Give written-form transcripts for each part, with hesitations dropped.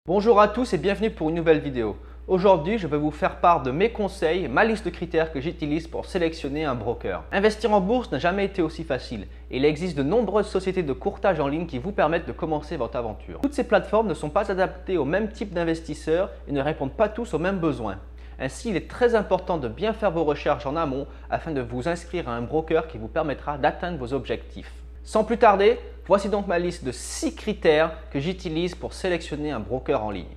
Bonjour à tous et bienvenue pour une nouvelle vidéo. Aujourd'hui, je vais vous faire part de mes conseils, ma liste de critères que j'utilise pour sélectionner un broker. Investir en bourse n'a jamais été aussi facile et il existe de nombreuses sociétés de courtage en ligne qui vous permettent de commencer votre aventure. Toutes ces plateformes ne sont pas adaptées au même type d'investisseurs et ne répondent pas tous aux mêmes besoins. Ainsi, il est très important de bien faire vos recherches en amont afin de vous inscrire à un broker qui vous permettra d'atteindre vos objectifs. Sans plus tarder, voici donc ma liste de 6 critères que j'utilise pour sélectionner un broker en ligne.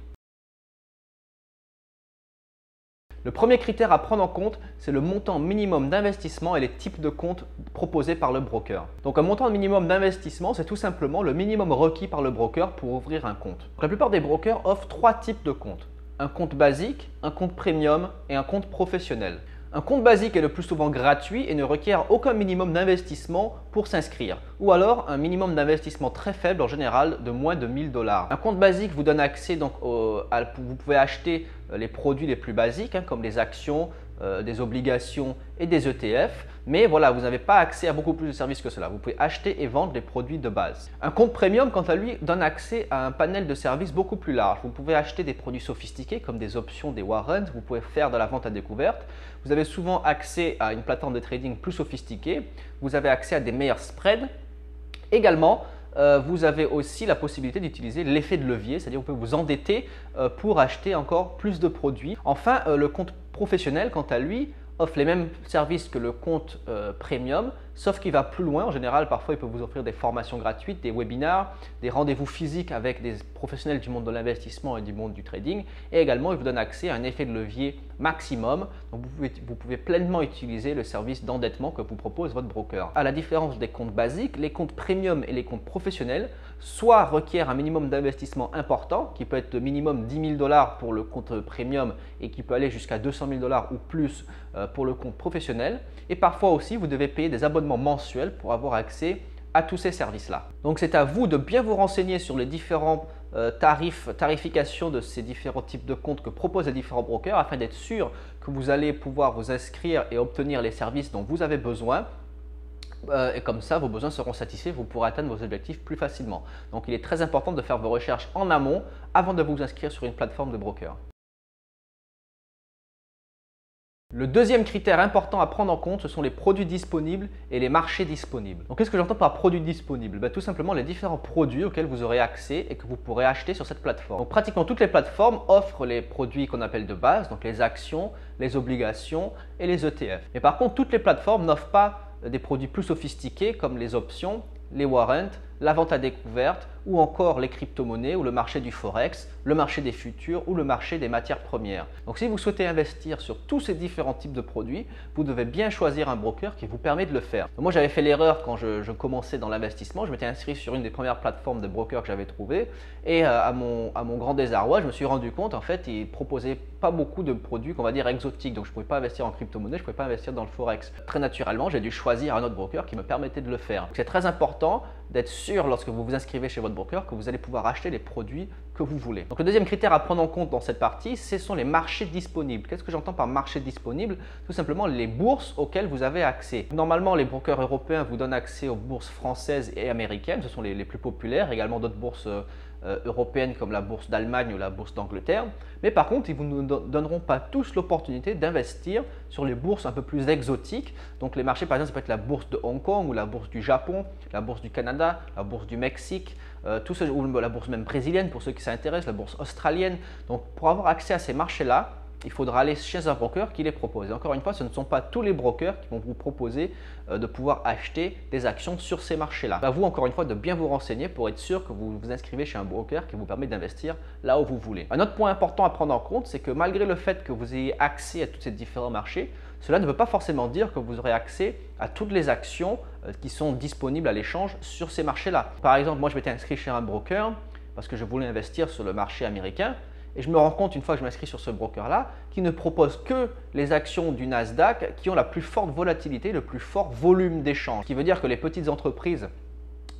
Le premier critère à prendre en compte, c'est le montant minimum d'investissement et les types de comptes proposés par le broker. Donc un montant minimum d'investissement, c'est tout simplement le minimum requis par le broker pour ouvrir un compte. La plupart des brokers offrent 3 types de comptes. Un compte basique, un compte premium et un compte professionnel. Un compte basique est le plus souvent gratuit et ne requiert aucun minimum d'investissement pour s'inscrire, ou alors un minimum d'investissement très faible en général de moins de 1000 $. Un compte basique vous donne accès donc vous pouvez acheter les produits les plus basiques comme les actions, des obligations et des ETF, mais voilà, vous n'avez pas accès à beaucoup plus de services que cela. Vous pouvez acheter et vendre les produits de base. Un compte premium, quant à lui, donne accès à un panel de services beaucoup plus large. Vous pouvez acheter des produits sophistiqués comme des options, des warrants, vous pouvez faire de la vente à découverte. Vous avez souvent accès à une plateforme de trading plus sophistiquée. Vous avez accès à des meilleurs spreads. Également, vous avez aussi la possibilité d'utiliser l'effet de levier, c'est-à-dire vous pouvez vous endetter pour acheter encore plus de produits. Enfin, le compte professionnel, quant à lui, offre les mêmes services que le compte premium, sauf qu'il va plus loin. En général, parfois, il peut vous offrir des formations gratuites, des webinars, des rendez-vous physiques avec des professionnels du monde de l'investissement et du monde du trading. Et également, il vous donne accès à un effet de levier maximum. Donc, vous pouvez pleinement utiliser le service d'endettement que vous propose votre broker. À la différence des comptes basiques, les comptes premium et les comptes professionnels soit requièrent un minimum d'investissement important, qui peut être de minimum 10 000 $ pour le compte premium et qui peut aller jusqu'à 200 000 $ ou plus pour le compte professionnel. Et parfois aussi, vous devez payer des abonnements mensuels pour avoir accès à tous ces services-là. Donc, c'est à vous de bien vous renseigner sur les différents tarifications de ces différents types de comptes que proposent les différents brokers afin d'être sûr que vous allez pouvoir vous inscrire et obtenir les services dont vous avez besoin. Et comme ça, vos besoins seront satisfaits, vous pourrez atteindre vos objectifs plus facilement. Donc, il est très important de faire vos recherches en amont avant de vous inscrire sur une plateforme de broker. Le deuxième critère important à prendre en compte, ce sont les produits disponibles et les marchés disponibles. Donc, qu'est-ce que j'entends par produits disponibles? Tout simplement les différents produits auxquels vous aurez accès et que vous pourrez acheter sur cette plateforme. Donc, pratiquement toutes les plateformes offrent les produits qu'on appelle de base, donc les actions, les obligations et les ETF. Mais par contre, toutes les plateformes n'offrent pas des produits plus sophistiqués comme les options, les warrants, la vente à découverte ou encore les crypto-monnaies ou le marché du forex, le marché des futurs ou le marché des matières premières. Donc, si vous souhaitez investir sur tous ces différents types de produits, vous devez bien choisir un broker qui vous permet de le faire. Donc, moi, j'avais fait l'erreur quand je commençais dans l'investissement. Je m'étais inscrit sur une des premières plateformes de broker que j'avais trouvées et à mon grand désarroi, je me suis rendu compte en fait, ils ne proposaient pas beaucoup de produits qu'on va dire exotiques. Donc, je ne pouvais pas investir en crypto-monnaie, je ne pouvais pas investir dans le forex. Très naturellement, j'ai dû choisir un autre broker qui me permettait de le faire. C'est très important d'être sûr lorsque vous vous inscrivez chez votre broker que vous allez pouvoir acheter les produits que vous voulez. Donc, le deuxième critère à prendre en compte dans cette partie, ce sont les marchés disponibles. Qu'est-ce que j'entends par marché disponible? Tout simplement les bourses auxquelles vous avez accès. Normalement, les brokers européens vous donnent accès aux bourses françaises et américaines. Ce sont les plus populaires, également d'autres bourses européennes comme la bourse d'Allemagne ou la bourse d'Angleterre. Mais par contre, ils ne vous donneront pas tous l'opportunité d'investir sur les bourses un peu plus exotiques. Donc, les marchés, par exemple, ça peut être la bourse de Hong Kong ou la bourse du Japon, la bourse du Canada, la bourse du Mexique, ou la bourse même brésilienne pour ceux qui s'intéressent, la bourse australienne. Donc, pour avoir accès à ces marchés-là, il faudra aller chez un broker qui les propose. Et encore une fois, ce ne sont pas tous les brokers qui vont vous proposer de pouvoir acheter des actions sur ces marchés-là. À vous, encore une fois, de bien vous renseigner pour être sûr que vous vous inscrivez chez un broker qui vous permet d'investir là où vous voulez. Un autre point important à prendre en compte, c'est que malgré le fait que vous ayez accès à tous ces différents marchés, cela ne veut pas forcément dire que vous aurez accès à toutes les actions qui sont disponibles à l'échange sur ces marchés-là. Par exemple, moi, je m'étais inscrit chez un broker parce que je voulais investir sur le marché américain. Et je me rends compte, une fois que je m'inscris sur ce broker-là, qu'il ne propose que les actions du Nasdaq qui ont la plus forte volatilité, le plus fort volume d'échange. Ce qui veut dire que les petites entreprises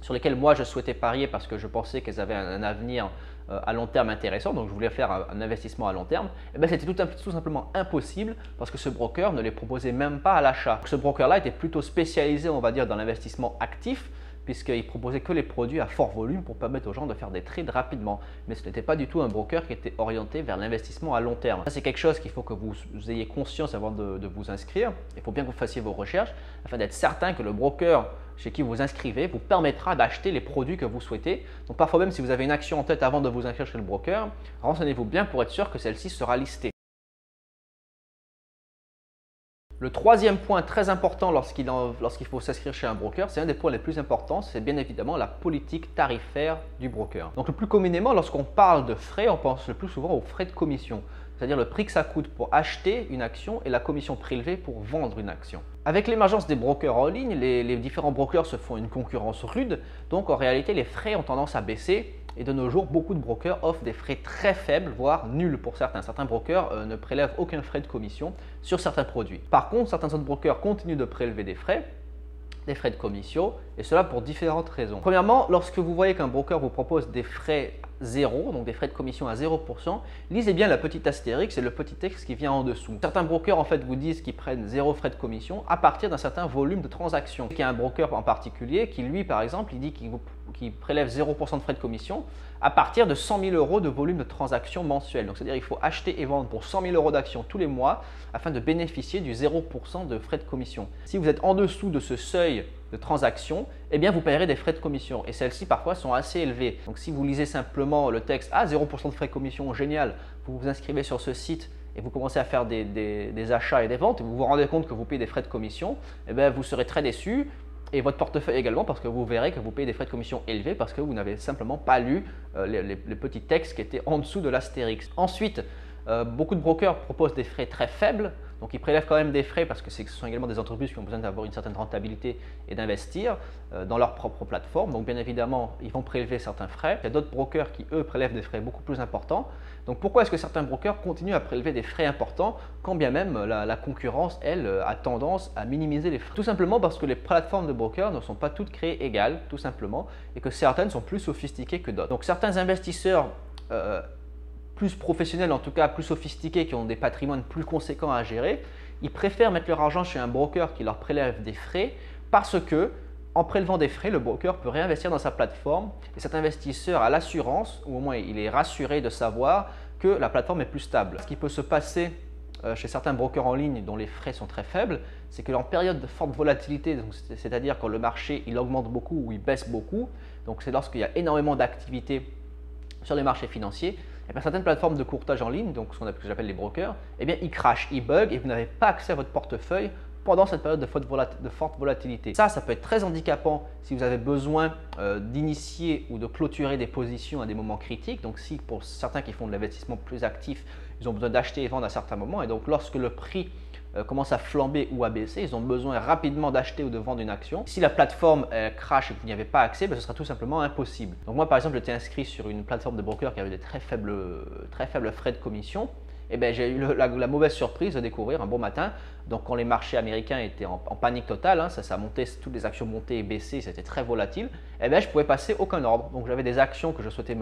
sur lesquelles moi je souhaitais parier parce que je pensais qu'elles avaient un avenir à long terme intéressant, donc je voulais faire un investissement à long terme, et c'était tout simplement impossible parce que ce broker ne les proposait même pas à l'achat. Ce broker-là était plutôt spécialisé, on va dire, dans l'investissement actif, puisqu'il proposait que les produits à fort volume pour permettre aux gens de faire des trades rapidement. Mais ce n'était pas du tout un broker qui était orienté vers l'investissement à long terme. Ça, c'est quelque chose qu'il faut que vous ayez conscience avant de vous inscrire. Il faut bien que vous fassiez vos recherches afin d'être certain que le broker chez qui vous inscrivez vous permettra d'acheter les produits que vous souhaitez. Donc parfois même si vous avez une action en tête avant de vous inscrire chez le broker, renseignez-vous bien pour être sûr que celle-ci sera listée. Le troisième point très important lorsqu'il faut s'inscrire chez un broker, c'est un des points les plus importants, c'est bien évidemment la politique tarifaire du broker. Donc le plus communément, lorsqu'on parle de frais, on pense le plus souvent aux frais de commission, c'est-à-dire le prix que ça coûte pour acheter une action et la commission prélevée pour vendre une action. Avec l'émergence des brokers en ligne, les différents brokers se font une concurrence rude, donc en réalité les frais ont tendance à baisser. Et de nos jours, beaucoup de brokers offrent des frais très faibles, voire nuls pour certains. Certains brokers ne prélèvent aucun frais de commission sur certains produits. Par contre, certains autres brokers continuent de prélever des frais de commission, et cela pour différentes raisons. Premièrement, lorsque vous voyez qu'un broker vous propose des frais zéro, donc des frais de commission à 0%, lisez bien la petite astérix et le petit texte qui vient en dessous. Certains brokers en fait vous disent qu'ils prennent 0 frais de commission à partir d'un certain volume de transactions. Il y a un broker en particulier qui lui par exemple il dit qu'il prélève 0% de frais de commission à partir de 100 000 € de volume de transactions mensuelles. Donc c'est-à-dire qu'il faut acheter et vendre pour 100 000 € d'actions tous les mois afin de bénéficier du 0% de frais de commission. Si vous êtes en dessous de ce seuil de transactions, eh bien vous payerez des frais de commission et celles-ci parfois sont assez élevées. Donc si vous lisez simplement le texte « Ah, 0% de frais de commission, génial !» vous vous inscrivez sur ce site et vous commencez à faire des achats et des ventes et vous vous rendez compte que vous payez des frais de commission, eh bien vous serez très déçu et votre portefeuille également parce que vous verrez que vous payez des frais de commission élevés parce que vous n'avez simplement pas lu les petits textes qui étaient en dessous de l'astérix. Ensuite, beaucoup de brokers proposent des frais très faibles, donc ils prélèvent quand même des frais parce que ce sont également des entreprises qui ont besoin d'avoir une certaine rentabilité et d'investir dans leur propre plateforme. Donc bien évidemment, ils vont prélever certains frais. Il y a d'autres brokers qui, eux, prélèvent des frais beaucoup plus importants. Donc pourquoi est-ce que certains brokers continuent à prélever des frais importants quand bien même la concurrence, elle, a tendance à minimiser les frais? Tout simplement parce que les plateformes de brokers ne sont pas toutes créées égales, tout simplement, et que certaines sont plus sophistiquées que d'autres. Donc certains investisseurs plus professionnels, en tout cas plus sophistiqués, qui ont des patrimoines plus conséquents à gérer, ils préfèrent mettre leur argent chez un broker qui leur prélève des frais parce que en prélevant des frais, le broker peut réinvestir dans sa plateforme et cet investisseur a l'assurance, ou au moins il est rassuré de savoir que la plateforme est plus stable. Ce qui peut se passer chez certains brokers en ligne dont les frais sont très faibles, c'est que en période de forte volatilité, c'est-à-dire quand le marché il augmente beaucoup ou il baisse beaucoup, donc c'est lorsqu'il y a énormément d'activité sur les marchés financiers, et bien certaines plateformes de courtage en ligne, donc ce que j'appelle les brokers, eh bien ils crashent, ils bug et vous n'avez pas accès à votre portefeuille pendant cette période de forte volatilité. Ça peut être très handicapant si vous avez besoin d'initier ou de clôturer des positions à des moments critiques. Donc si pour certains qui font de l'investissement plus actif, ils ont besoin d'acheter et vendre à certains moments, et donc lorsque le prix commence à flamber ou à baisser, ils ont besoin rapidement d'acheter ou de vendre une action. Si la plateforme crash et que vous n'y avez pas accès, ce sera tout simplement impossible. Donc moi par exemple, j'étais inscrit sur une plateforme de broker qui avait des très faibles frais de commission. Et bien j'ai eu la mauvaise surprise de découvrir un bon matin, donc quand les marchés américains étaient en panique totale, ça montait, toutes les actions montaient et baissaient, c'était très volatile, et bien je ne pouvais passer aucun ordre. Donc j'avais des actions que je souhaitais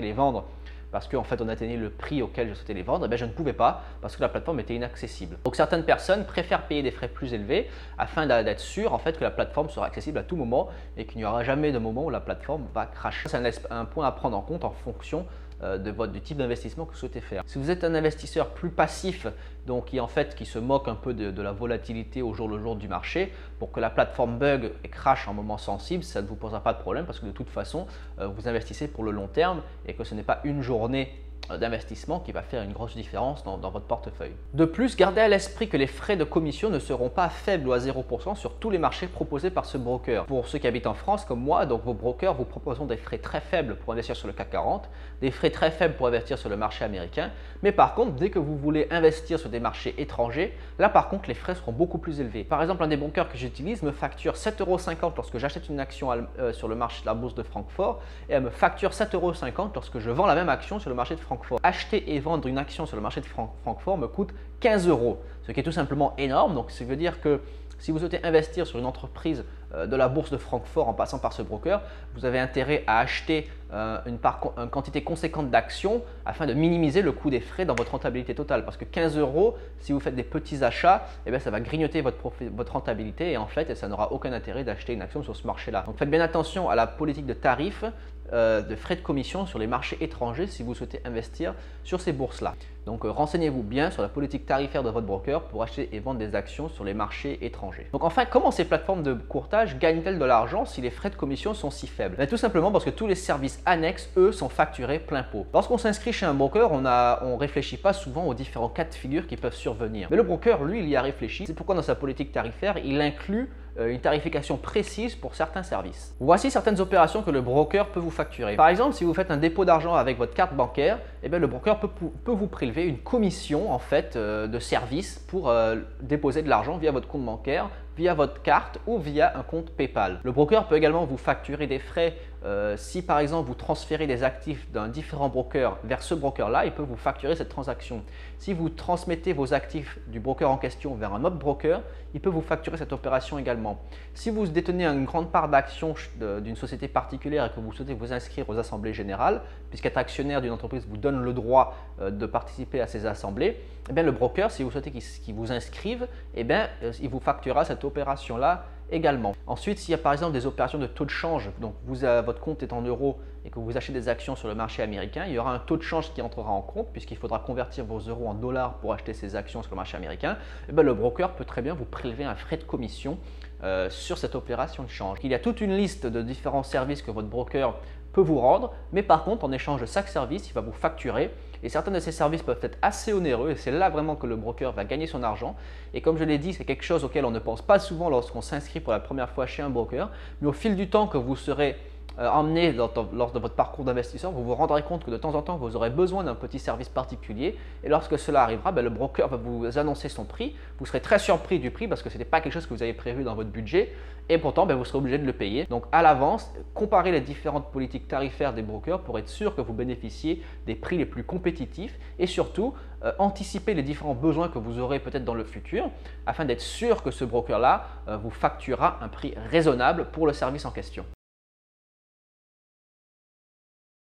les vendre parce qu'en fait on atteignait le prix auquel je souhaitais les vendre, et bien je ne pouvais pas parce que la plateforme était inaccessible. Donc certaines personnes préfèrent payer des frais plus élevés afin d'être sûr en fait que la plateforme sera accessible à tout moment et qu'il n'y aura jamais de moment où la plateforme va crasher. C'est un point à prendre en compte en fonction du type d'investissement que vous souhaitez faire. Si vous êtes un investisseur plus passif, donc qui se moque un peu de la volatilité au jour le jour du marché, pour que la plateforme bug et crash en moment sensible, ça ne vous posera pas de problème parce que de toute façon, vous investissez pour le long terme et que ce n'est pas une journée d'investissement qui va faire une grosse différence dans votre portefeuille. De plus, gardez à l'esprit que les frais de commission ne seront pas faibles ou à 0% sur tous les marchés proposés par ce broker. Pour ceux qui habitent en France comme moi, donc vos brokers vous proposeront des frais très faibles pour investir sur le CAC 40, des frais très faibles pour investir sur le marché américain, mais par contre, dès que vous voulez investir sur des marchés étrangers, là par contre, les frais seront beaucoup plus élevés. Par exemple, un des brokers que j'utilise me facture 7,50 € lorsque j'achète une action sur le marché de la bourse de Francfort et elle me facture 7,50 € lorsque je vends la même action sur le marché de Francfort. Acheter et vendre une action sur le marché de Francfort me coûte 15 €, ce qui est tout simplement énorme. Donc, ça veut dire que si vous souhaitez investir sur une entreprise de la bourse de Francfort en passant par ce broker, vous avez intérêt à acheter une quantité conséquente d'actions afin de minimiser le coût des frais dans votre rentabilité totale. Parce que 15 €, si vous faites des petits achats, eh bien, ça va grignoter votre rentabilité et en fait, ça n'aura aucun intérêt d'acheter une action sur ce marché-là. Donc faites bien attention à la politique de tarifs, de frais de commission sur les marchés étrangers si vous souhaitez investir sur ces bourses-là. Donc renseignez-vous bien sur la politique tarifaire de votre broker pour acheter et vendre des actions sur les marchés étrangers. Donc enfin, comment ces plateformes de courtage gagnent-elles de l'argent si les frais de commission sont si faibles? Tout simplement parce que tous les services annexes, eux, sont facturés plein pot. Lorsqu'on s'inscrit chez un broker, on ne réfléchit pas souvent aux différents cas de figure qui peuvent survenir. Mais le broker, lui, il y a réfléchi. C'est pourquoi dans sa politique tarifaire, il inclut une tarification précise pour certains services. Voici certaines opérations que le broker peut vous facturer. Par exemple, si vous faites un dépôt d'argent avec votre carte bancaire, eh bien, le broker peut vous prélever une commission en fait, de service pour déposer de l'argent via votre compte bancaire, via votre carte ou via un compte PayPal. Le broker peut également vous facturer des frais si par exemple vous transférez des actifs d'un différent broker vers ce broker-là, il peut vous facturer cette transaction. Si vous transmettez vos actifs du broker en question vers un autre broker, il peut vous facturer cette opération également. Si vous détenez une grande part d'actions d'une société particulière et que vous souhaitez vous inscrire aux assemblées générales, puisqu'être actionnaire d'une entreprise vous donne le droit de participer à ces assemblées, eh bien, le broker, si vous souhaitez qu'il vous inscrive, eh bien, il vous facturera cette opération-là également. Ensuite, s'il y a par exemple des opérations de taux de change, donc votre compte est en euros et que vous achetez des actions sur le marché américain, il y aura un taux de change qui entrera en compte puisqu'il faudra convertir vos euros en dollars pour acheter ces actions sur le marché américain. Et bien, le broker peut très bien vous prélever un frais de commission sur cette opération de change. Il y a toute une liste de différents services que votre broker peut vous rendre, mais par contre, en échange de chaque service, il va vous facturer. Et certains de ces services peuvent être assez onéreux et c'est là vraiment que le broker va gagner son argent. Et comme je l'ai dit, c'est quelque chose auquel on ne pense pas souvent lorsqu'on s'inscrit pour la première fois chez un broker. Mais au fil du temps que vous serez emmené lors de votre parcours d'investisseur, vous vous rendrez compte que de temps en temps, vous aurez besoin d'un petit service particulier. Et lorsque cela arrivera, le broker va vous annoncer son prix. Vous serez très surpris du prix parce que ce n'était pas quelque chose que vous avez prévu dans votre budget. Et pourtant, vous serez obligé de le payer. Donc à l'avance, comparez les différentes politiques tarifaires des brokers pour être sûr que vous bénéficiez des prix les plus compétitifs et surtout anticiper les différents besoins que vous aurez peut-être dans le futur afin d'être sûr que ce broker-là vous facturera un prix raisonnable pour le service en question.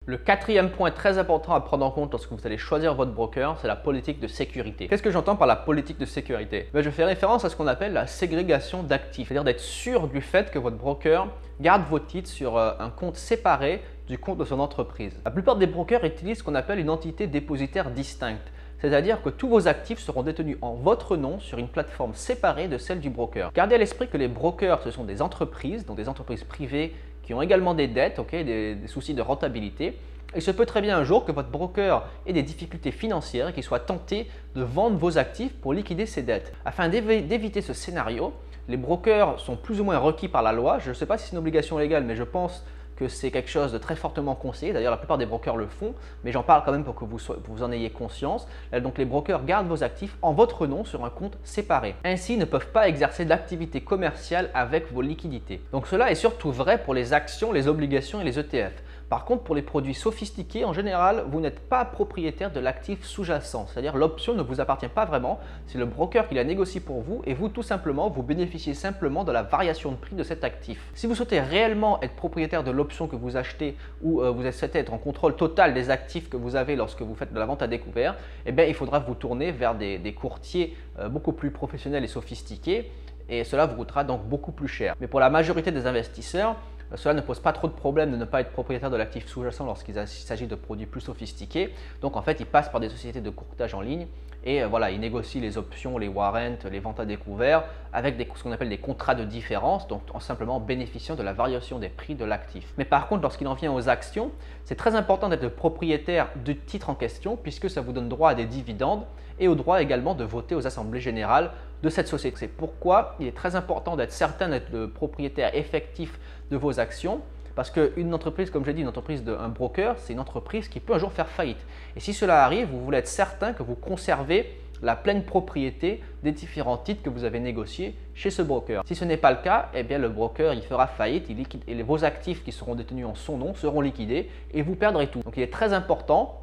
Le quatrième point très important à prendre en compte lorsque vous allez choisir votre broker, c'est la politique de sécurité. Qu'est-ce que j'entends par la politique de sécurité? Je fais référence à ce qu'on appelle la ségrégation d'actifs, c'est-à-dire d'être sûr du fait que votre broker garde vos titres sur un compte séparé du compte de son entreprise. La plupart des brokers utilisent ce qu'on appelle une entité dépositaire distincte. C'est-à-dire que tous vos actifs seront détenus en votre nom sur une plateforme séparée de celle du broker. Gardez à l'esprit que les brokers, ce sont des entreprises, donc des entreprises privées qui ont également des dettes, des soucis de rentabilité. Il se peut très bien un jour que votre broker ait des difficultés financières et qu'il soit tenté de vendre vos actifs pour liquider ses dettes. Afin d'éviter ce scénario, les brokers sont plus ou moins requis par la loi. Je ne sais pas si c'est une obligation légale, mais je pense que c'est quelque chose de très fortement conseillé. D'ailleurs, la plupart des brokers le font, mais j'en parle quand même pour que vous en ayez conscience. Donc, les brokers gardent vos actifs en votre nom sur un compte séparé. Ainsi, ils ne peuvent pas exercer d'activité commerciale avec vos liquidités. Donc, cela est surtout vrai pour les actions, les obligations et les ETF. Par contre, pour les produits sophistiqués, en général, vous n'êtes pas propriétaire de l'actif sous-jacent, c'est-à-dire l'option ne vous appartient pas vraiment, c'est le broker qui la négocie pour vous et vous, tout simplement, vous bénéficiez simplement de la variation de prix de cet actif. Si vous souhaitez réellement être propriétaire de l'option que vous achetez ou vous souhaitez être en contrôle total des actifs que vous avez lorsque vous faites de la vente à découvert, eh bien, il faudra vous tourner vers des courtiers beaucoup plus professionnels et sophistiqués et cela vous coûtera donc beaucoup plus cher. Mais pour la majorité des investisseurs, cela ne pose pas trop de problème de ne pas être propriétaire de l'actif sous-jacent lorsqu'il s'agit de produits plus sophistiqués. Donc en fait, ils passent par des sociétés de courtage en ligne et voilà, ils négocient les options, les warrants, les ventes à découvert avec ce qu'on appelle des contrats de différence, donc en simplement bénéficiant de la variation des prix de l'actif. Mais par contre, lorsqu'il en vient aux actions, c'est très important d'être le propriétaire du titre en question puisque ça vous donne droit à des dividendes et au droit également de voter aux assemblées générales de cette société. C'est pourquoi il est très important d'être certain d'être le propriétaire effectif de vos actions parce qu'une entreprise, comme je l'ai dit, un broker, c'est une entreprise qui peut un jour faire faillite. Et si cela arrive, vous voulez être certain que vous conservez la pleine propriété des différents titres que vous avez négociés chez ce broker. Si ce n'est pas le cas, eh bien le broker il fera faillite et vos actifs qui seront détenus en son nom seront liquidés et vous perdrez tout. Donc il est très important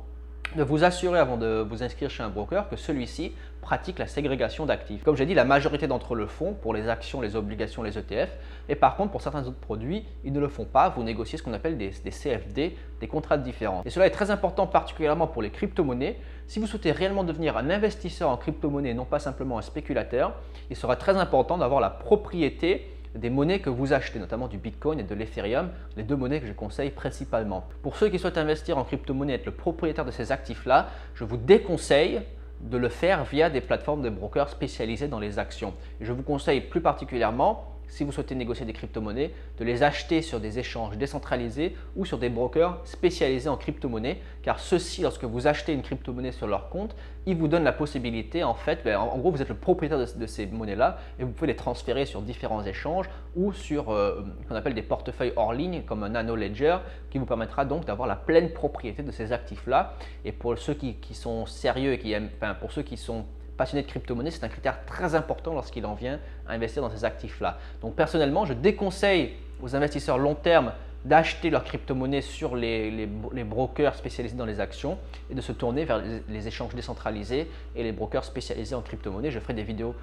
de vous assurer avant de vous inscrire chez un broker que celui-ci pratique la ségrégation d'actifs. Comme j'ai dit, la majorité d'entre eux le font pour les actions, les obligations, les ETF. Et par contre, pour certains autres produits, ils ne le font pas. Vous négociez ce qu'on appelle des CFD, des contrats de différence. Et cela est très important particulièrement pour les crypto-monnaies. Si vous souhaitez réellement devenir un investisseur en crypto-monnaie et non pas simplement un spéculateur, il sera très important d'avoir la propriété des monnaies que vous achetez, notamment du Bitcoin et de l'Ethereum, les deux monnaies que je conseille principalement. Pour ceux qui souhaitent investir en crypto-monnaie et être le propriétaire de ces actifs-là, je vous déconseille de le faire via des plateformes de brokers spécialisées dans les actions. Et je vous conseille plus particulièrement, si vous souhaitez négocier des crypto-monnaies, de les acheter sur des échanges décentralisés ou sur des brokers spécialisés en crypto-monnaies, car ceux-ci, lorsque vous achetez une crypto-monnaie sur leur compte, ils vous donnent la possibilité, en fait, en gros, vous êtes le propriétaire de ces monnaies-là et vous pouvez les transférer sur différents échanges ou sur ce qu'on appelle des portefeuilles hors ligne comme un Nano Ledger qui vous permettra donc d'avoir la pleine propriété de ces actifs-là. Et pour ceux qui sont sérieux et qui aiment, pour ceux qui sont passionné de crypto-monnaie, c'est un critère très important lorsqu'il en vient à investir dans ces actifs-là. Donc personnellement, je déconseille aux investisseurs long terme d'acheter leur crypto-monnaie sur les brokers spécialisés dans les actions et de se tourner vers les échanges décentralisés et les brokers spécialisés en crypto-monnaie. Je ferai des vidéos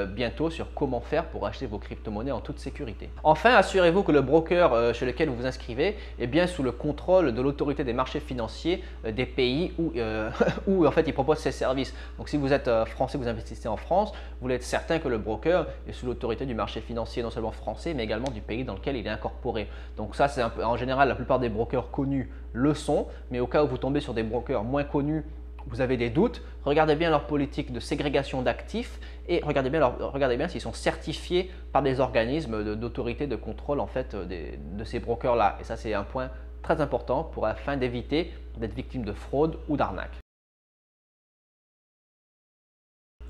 bientôt sur comment faire pour acheter vos crypto-monnaies en toute sécurité. Enfin, assurez-vous que le broker chez lequel vous vous inscrivez est bien sous le contrôle de l'autorité des marchés financiers des pays où en fait il propose ses services. Donc si vous êtes français, vous investissez en France, vous voulez être certain que le broker est sous l'autorité du marché financier non seulement français mais également du pays dans lequel il est incorporé. Donc ça, c'est en général, la plupart des brokers connus le sont, mais au cas où vous tombez sur des brokers moins connus, vous avez des doutes, regardez bien leur politique de ségrégation d'actifs et regardez bien s'ils sont certifiés par des organismes d'autorité de contrôle en fait, de ces brokers-là. Et ça, c'est un point très important afin d'éviter d'être victime de fraude ou d'arnaque.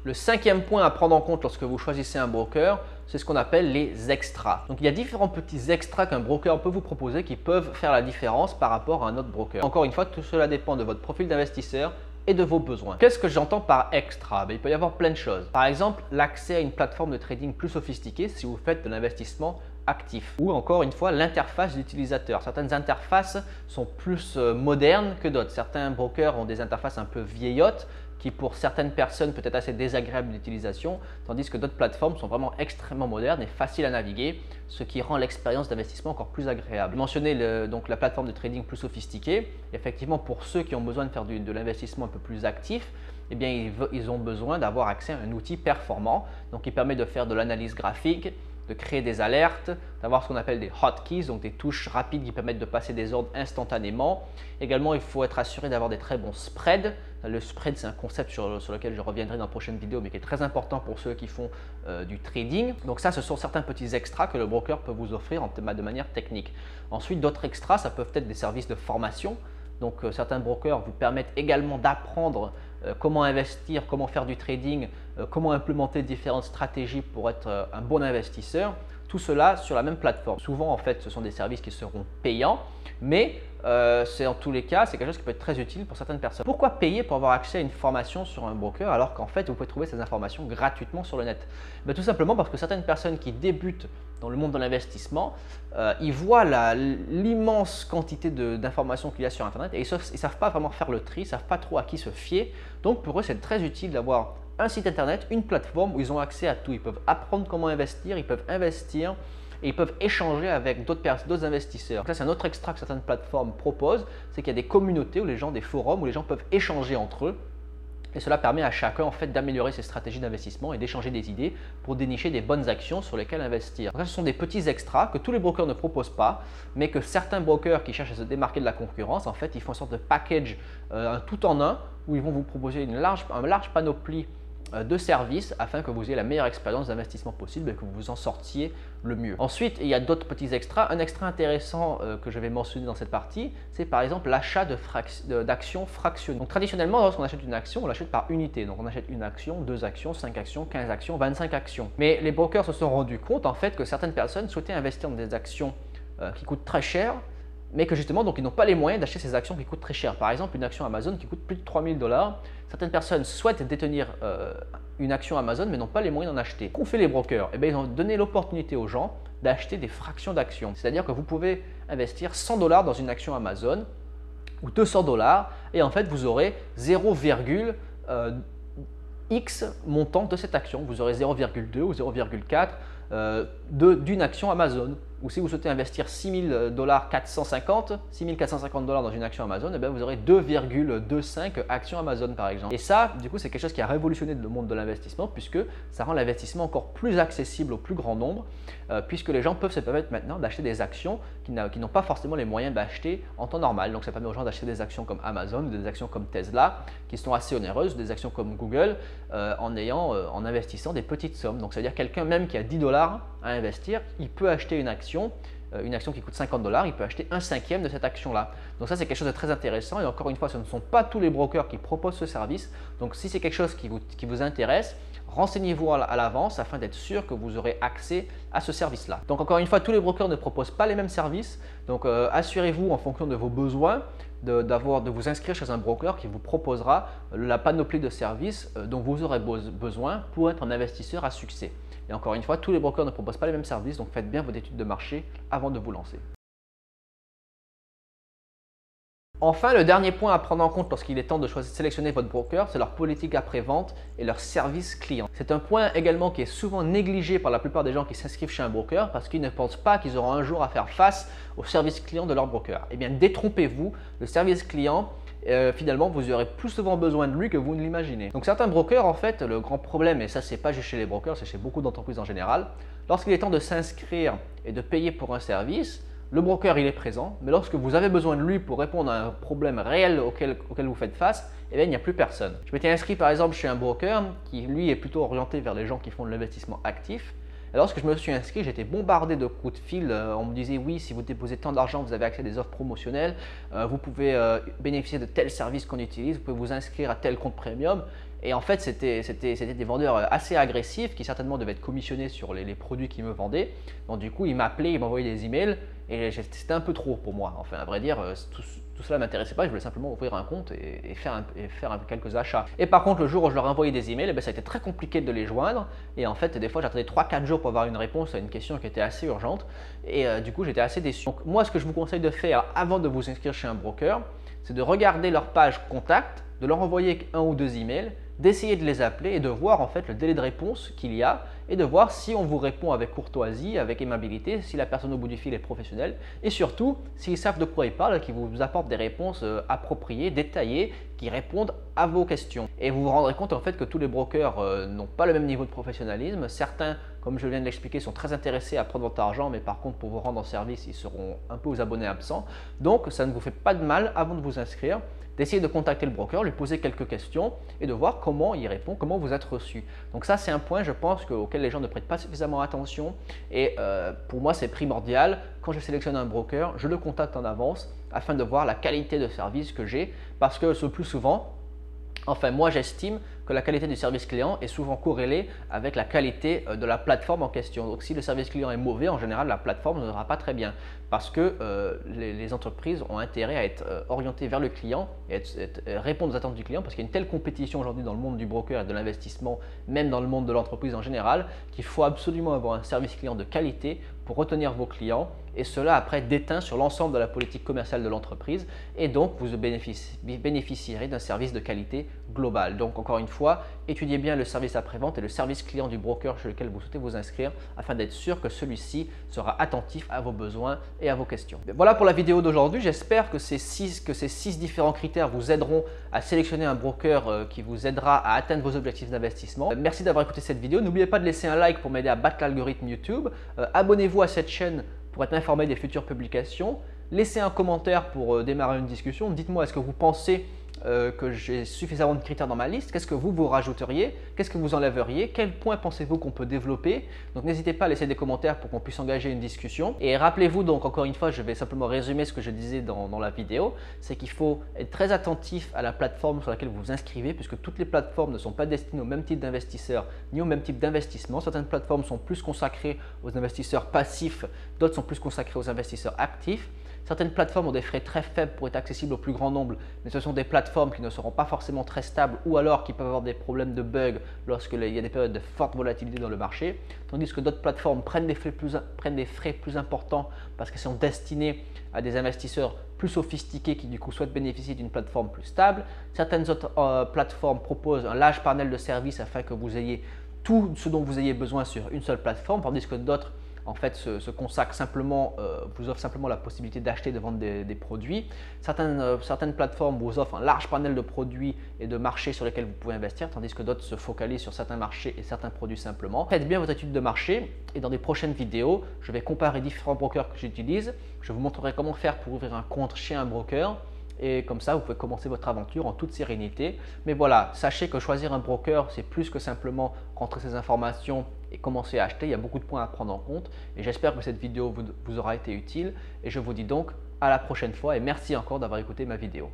Le cinquième point à prendre en compte lorsque vous choisissez un broker, c'est ce qu'on appelle les extras. Donc il y a différents petits extras qu'un broker peut vous proposer qui peuvent faire la différence par rapport à un autre broker. Encore une fois, tout cela dépend de votre profil d'investisseur et de vos besoins. Qu'est-ce que j'entends par extra? Il peut y avoir plein de choses. Par exemple, l'accès à une plateforme de trading plus sophistiquée si vous faites de l'investissement actif. Ou encore une fois, l'interface d'utilisateur. Certaines interfaces sont plus modernes que d'autres. Certains brokers ont des interfaces un peu vieillottes qui pour certaines personnes peut être assez désagréable d'utilisation, tandis que d'autres plateformes sont vraiment extrêmement modernes et faciles à naviguer, ce qui rend l'expérience d'investissement encore plus agréable. Mentionner donc la plateforme de trading plus sophistiquée, effectivement pour ceux qui ont besoin de faire de l'investissement un peu plus actif, eh bien, ils ont besoin d'avoir accès à un outil performant, donc qui permet de faire de l'analyse graphique, de créer des alertes, d'avoir ce qu'on appelle des hotkeys, donc des touches rapides qui permettent de passer des ordres instantanément. Également, il faut être assuré d'avoir des très bons spreads. Le spread, c'est un concept sur lequel je reviendrai dans la prochaine vidéo, mais qui est très important pour ceux qui font du trading. Donc ça, ce sont certains petits extras que le broker peut vous offrir de manière technique. Ensuite, d'autres extras, ça peuvent être des services de formation. Donc certains brokers vous permettent également d'apprendre comment investir, comment faire du trading, comment implémenter différentes stratégies pour être un bon investisseur. Tout cela sur la même plateforme. Souvent, en fait, ce sont des services qui seront payants, mais c'est en tous les cas, c'est quelque chose qui peut être très utile pour certaines personnes. Pourquoi payer pour avoir accès à une formation sur un broker alors qu'en fait, vous pouvez trouver ces informations gratuitement sur le net? Tout simplement parce que certaines personnes qui débutent dans le monde de l'investissement, ils voient l'immense quantité d'informations qu'il y a sur Internet et ils ne savent pas vraiment faire le tri, ils ne savent pas trop à qui se fier. Donc pour eux, c'est très utile d'avoir un site internet, une plateforme où ils ont accès à tout. Ils peuvent apprendre comment investir, ils peuvent investir et ils peuvent échanger avec d'autres investisseurs. Donc ça, c'est un autre extra que certaines plateformes proposent, c'est qu'il y a des communautés où des forums où les gens peuvent échanger entre eux. Et cela permet à chacun en fait d'améliorer ses stratégies d'investissement et d'échanger des idées pour dénicher des bonnes actions sur lesquelles investir. Donc, ce sont des petits extras que tous les brokers ne proposent pas, mais que certains brokers qui cherchent à se démarquer de la concurrence, en fait, ils font une sorte de package un tout en un où ils vont vous proposer un large panoplie de services afin que vous ayez la meilleure expérience d'investissement possible et que vous vous en sortiez le mieux. Ensuite, il y a d'autres petits extras. Un extra intéressant que je vais mentionner dans cette partie, c'est par exemple l'achat d'actions fractionnées. Donc traditionnellement, lorsqu'on achète une action, on l'achète par unité. Donc on achète une action, 2 actions, 5 actions, 15 actions, 25 actions. Mais les brokers se sont rendus compte en fait que certaines personnes souhaitaient investir dans des actions qui coûtent très cher, mais que justement, donc, ils n'ont pas les moyens d'acheter ces actions qui coûtent très cher. Par exemple, une action Amazon qui coûte plus de 3 000 $. Certaines personnes souhaitent détenir une action Amazon, mais n'ont pas les moyens d'en acheter. Qu'ont fait les brokers? Eh bien, ils ont donné l'opportunité aux gens d'acheter des fractions d'actions. C'est-à-dire que vous pouvez investir 100 $ dans une action Amazon ou 200 $, et en fait vous aurez 0,x montant de cette action. Vous aurez 0,2 ou 0,4 d'une action Amazon. Ou si vous souhaitez investir 6 450 $, dans une action Amazon, eh bien vous aurez 2,25 actions Amazon par exemple. Et ça, du coup, c'est quelque chose qui a révolutionné le monde de l'investissement puisque ça rend l'investissement encore plus accessible au plus grand nombre puisque les gens peuvent se permettre maintenant d'acheter des actions qui n'ont pas forcément les moyens d'acheter en temps normal. Donc ça permet aux gens d'acheter des actions comme Amazon, des actions comme Tesla qui sont assez onéreuses, des actions comme Google en investissant des petites sommes. Donc ça veut dire quelqu'un même qui a 10 $ à investir, il peut acheter une action qui coûte 50 $, il peut acheter 1/5 de cette action-là. Donc ça, c'est quelque chose de très intéressant et encore une fois, ce ne sont pas tous les brokers qui proposent ce service. Donc si c'est quelque chose qui vous intéresse, renseignez-vous à l'avance afin d'être sûr que vous aurez accès à ce service-là. Donc encore une fois, tous les brokers ne proposent pas les mêmes services. Donc assurez-vous en fonction de vos besoins de vous inscrire chez un broker qui vous proposera la panoplie de services dont vous aurez besoin pour être un investisseur à succès. Et encore une fois, tous les brokers ne proposent pas les mêmes services, donc faites bien votre étude de marché avant de vous lancer. Enfin, le dernier point à prendre en compte lorsqu'il est temps de sélectionner votre broker, c'est leur politique après-vente et leur service client. C'est un point également qui est souvent négligé par la plupart des gens qui s'inscrivent chez un broker parce qu'ils ne pensent pas qu'ils auront un jour à faire face au service client de leur broker. Eh bien, détrompez-vous, le service client, finalement, vous aurez plus souvent besoin de lui que vous ne l'imaginez. Donc certains brokers, en fait, le grand problème, et ça c'est pas juste chez les brokers, c'est chez beaucoup d'entreprises en général, lorsqu'il est temps de s'inscrire et de payer pour un service, le broker il est présent, mais lorsque vous avez besoin de lui pour répondre à un problème réel auquel vous faites face, eh bien, il n'y a plus personne. Je m'étais inscrit par exemple chez un broker qui lui est plutôt orienté vers les gens qui font de l'investissement actif. Et lorsque je me suis inscrit, j'étais bombardé de coups de fil. On me disait oui, si vous déposez tant d'argent, vous avez accès à des offres promotionnelles, vous pouvez bénéficier de tel service qu'on utilise, vous pouvez vous inscrire à tel compte premium. Et en fait, c'était des vendeurs assez agressifs qui certainement devaient être commissionnés sur les produits qu'ils me vendaient. Donc du coup, ils m'appelaient, ils m'envoyaient des emails et c'était un peu trop pour moi. Enfin, à vrai dire, tout cela ne m'intéressait pas, je voulais simplement ouvrir un compte et faire quelques achats. Et par contre, le jour où je leur envoyais des emails, ça a été très compliqué de les joindre. Et en fait, des fois, j'attendais 3-4 jours pour avoir une réponse à une question qui était assez urgente. Et du coup, j'étais assez déçu. Donc moi, ce que je vous conseille de faire avant de vous inscrire chez un broker, c'est de regarder leur page contact, de leur envoyer 1 ou 2 emails, d'essayer de les appeler et de voir en fait le délai de réponse qu'il y a et de voir si on vous répond avec courtoisie, avec aimabilité, si la personne au bout du fil est professionnelle et surtout s'ils savent de quoi ils parlent, qu'ils vous apportent des réponses appropriées, détaillées, qui répondent à vos questions. Et vous vous rendrez compte en fait que tous les brokers n'ont pas le même niveau de professionnalisme. Certains, comme je viens de l'expliquer, sont très intéressés à prendre votre argent, mais par contre pour vous rendre en service, ils seront un peu aux abonnés absents. Donc ça ne vous fait pas de mal avant de vous inscrire d'essayer de contacter le broker, lui poser quelques questions et de voir comment il répond, comment vous êtes reçu. Donc ça, c'est un point, je pense, auquel les gens ne prêtent pas suffisamment attention et pour moi, c'est primordial. Quand je sélectionne un broker, je le contacte en avance afin de voir la qualité de service que j'ai parce que le plus souvent, enfin moi j'estime que la qualité du service client est souvent corrélée avec la qualité de la plateforme en question. Donc si le service client est mauvais, en général la plateforme ne sera pas très bien parce que les entreprises ont intérêt à être orientées vers le client et répondre aux attentes du client parce qu'il y a une telle compétition aujourd'hui dans le monde du broker et de l'investissement, même dans le monde de l'entreprise en général, qu'il faut absolument avoir un service client de qualité pour retenir vos clients et cela après déteint sur l'ensemble de la politique commerciale de l'entreprise et donc vous bénéficierez d'un service de qualité global. Donc encore une fois, étudiez bien le service après-vente et le service client du broker chez lequel vous souhaitez vous inscrire afin d'être sûr que celui-ci sera attentif à vos besoins et à vos questions. Voilà pour la vidéo d'aujourd'hui. J'espère que ces 6 différents critères vous aideront à sélectionner un broker qui vous aidera à atteindre vos objectifs d'investissement. Merci d'avoir écouté cette vidéo. N'oubliez pas de laisser un like pour m'aider à battre l'algorithme YouTube. Abonnez-vous à cette chaîne pour être informé des futures publications. Laissez un commentaire pour démarrer une discussion. Dites-moi, est-ce que vous pensez que j'ai suffisamment de critères dans ma liste? Qu'est-ce que vous rajouteriez? Qu'est-ce que vous enlèveriez? Quels points pensez-vous qu'on peut développer? Donc n'hésitez pas à laisser des commentaires pour qu'on puisse engager une discussion. Et rappelez-vous donc encore une fois, je vais simplement résumer ce que je disais dans la vidéo, c'est qu'il faut être très attentif à la plateforme sur laquelle vous vous inscrivez puisque toutes les plateformes ne sont pas destinées au même type d'investisseurs ni au même type d'investissement. Certaines plateformes sont plus consacrées aux investisseurs passifs, d'autres sont plus consacrées aux investisseurs actifs. Certaines plateformes ont des frais très faibles pour être accessibles au plus grand nombre, mais ce sont des plateformes qui ne seront pas forcément très stables ou alors qui peuvent avoir des problèmes de bugs lorsqu'il y a des périodes de forte volatilité dans le marché, tandis que d'autres plateformes prennent des frais plus importants parce qu'elles sont destinées à des investisseurs plus sophistiqués qui du coup souhaitent bénéficier d'une plateforme plus stable. Certaines autres plateformes proposent un large panel de services afin que vous ayez tout ce dont vous ayez besoin sur une seule plateforme, tandis que d'autres en fait se consacrent simplement, vous offrent simplement la possibilité d'acheter et de vendre des produits. Certaines plateformes vous offrent un large panel de produits et de marchés sur lesquels vous pouvez investir, tandis que d'autres se focalisent sur certains marchés et certains produits simplement. Faites bien votre étude de marché et dans des prochaines vidéos, je vais comparer différents brokers que j'utilise. Je vous montrerai comment faire pour ouvrir un compte chez un broker. Et comme ça, vous pouvez commencer votre aventure en toute sérénité. Mais voilà, sachez que choisir un broker, c'est plus que simplement rentrer ces informations et commencer à acheter. Il y a beaucoup de points à prendre en compte. Et j'espère que cette vidéo vous aura été utile. Et je vous dis donc à la prochaine fois et merci encore d'avoir écouté ma vidéo.